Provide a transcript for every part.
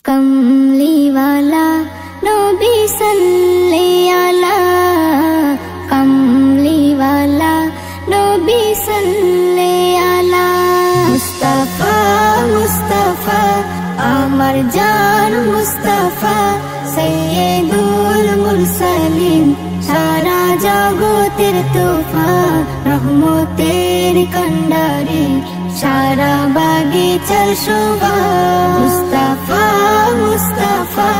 कमली वाला नबी सल्ले अला, कमली वाला नबी सल्ले अला। मुस्तफा मुस्तफा আমার জান মুস্তাফা, সৈয়দুল মুরসালিন সারা জগতের তোফা, রহমতের কান্ডারি সারা বাগিচার শোভা। মুস্তাফা মুস্তাফা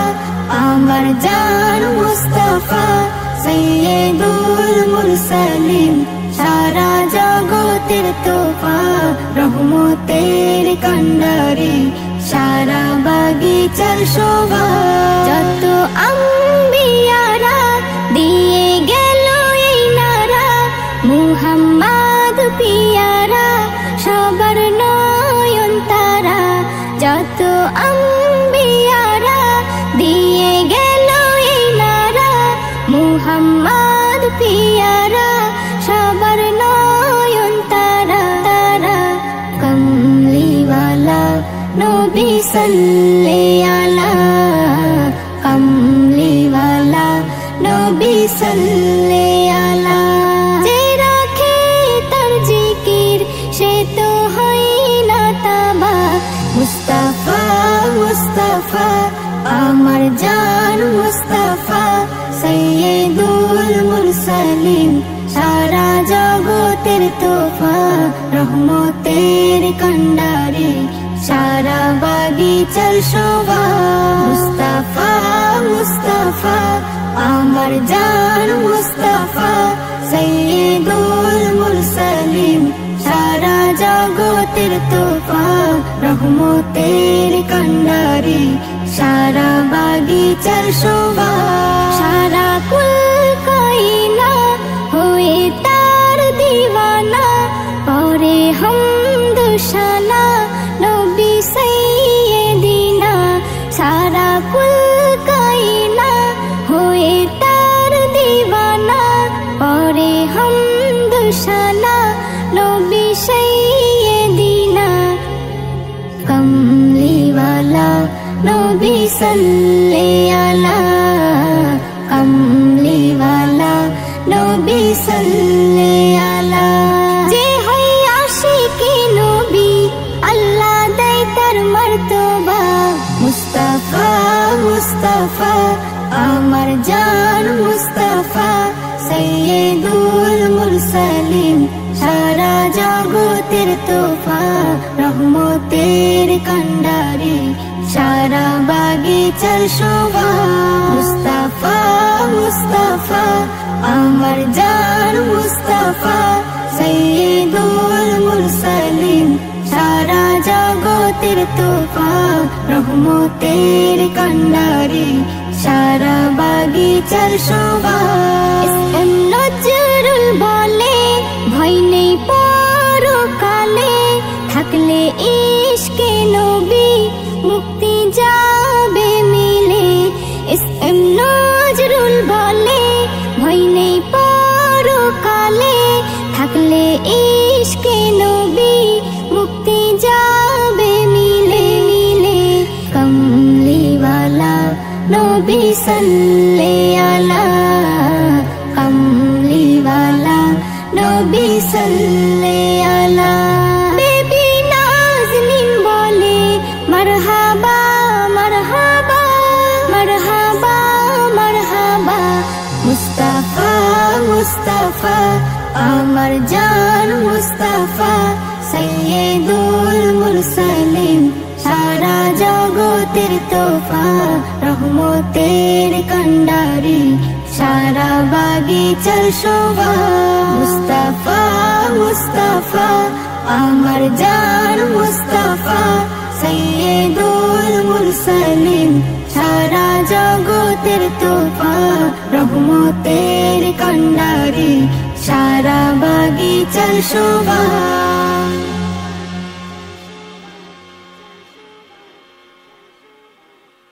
আমার জান মুস্তাফা, সৈয়দুল মুরসালিন সারা জগতের তোফা, রহমতের কান্ডারি সারা বাগিচার শোভা। যত আম্বিয়ারা দিয়ে গেল এই নারা, মুহাম্মদ পিয়ারা সবার নয়ন তারা। যত আম্বিয়ারা দিয়ে গেল এই নারা, মুহাম্মদ পিয়ারা সবার নয়ন তারা তারা। কমলিওয়ালা নবী সল্লে আলা, কমলিওয়ালা নবী সল্লে আলা। যে রাখে তার জিকির সে তো হয় না তাবা। মুস্তাফা মুস্তাফা আমার জান মুস্তাফা, সৈয়দুল মুরসালিন সারা জগতের তোফা, রহমতের কান্ডারি সারা বাগিচার শোভা। মুস্তাফা মুস্তাফা আমার জান মুস্তাফা, সৈয়দুল মুরসালিন সারা জগতের তোফা, রহমতের কান্ডারি সারা বাগিচার শোভা। সারা কুল কায়না হয়ে তার দিওয়ানা, পরে হামদ শানা নবী সাইয়্যিদিনা। সারা কুল কায়না হয়ে তার দিওয়ানা, পরে হামদ শানা নবী সাইয়্যিদিনা। কমলিওয়ালা নবী সল্লে আলা, কমলিওয়ালা নবী সল্লে আলা। যে হয় আশিকে নবী আল্লাহ দেয় তার মর্তবা। মুস্তাফা মুস্তাফা আমার জান মুস্তাফা, সৈয়দুল মুরসালিন সারা জগতের তোফা, রহমতের কান্ডারি সারা বাগিচার শোভা। মুস্তাফা মুস্তাফা আমার জান মুস্তাফা, সৈয়দুল মুরসালিন সারা জগতের তোফা, রহমতের কান্ডারি সারা বাগিচার শোভা। এসএম নজরুল বলে ভয় নেই পরকালে, থাকলে ইশকে নবী মুক্তি যাবে মিলে। এসএম নজরুল বলে ভয় নেই পরকালে, থাকলে ইশকে নবী মুক্তি যাবে মিলে মিলে। কমলিওয়ালা নবী সল্লে আলা, কমলিওয়ালা নবী সল্লে আলা। বেবি নাজনীন বলে মারহাবা মারহাবা মারহাবা মারহাবা। মুস্তাফা মুস্তাফা আমার জান মুস্তাফা, সৈয়দুল মুরসালিন সারা জগতের তোফা, রহমতের কান্ডারি সারা বাগিচার শোভা। মুস্তাফা মুস্তাফা আমার জান মুস্তাফা, সৈয়দুল মুরসালিন সারা জগতের তোফা, রহমতের কান্ডারি সারা বাগিচার শোভা।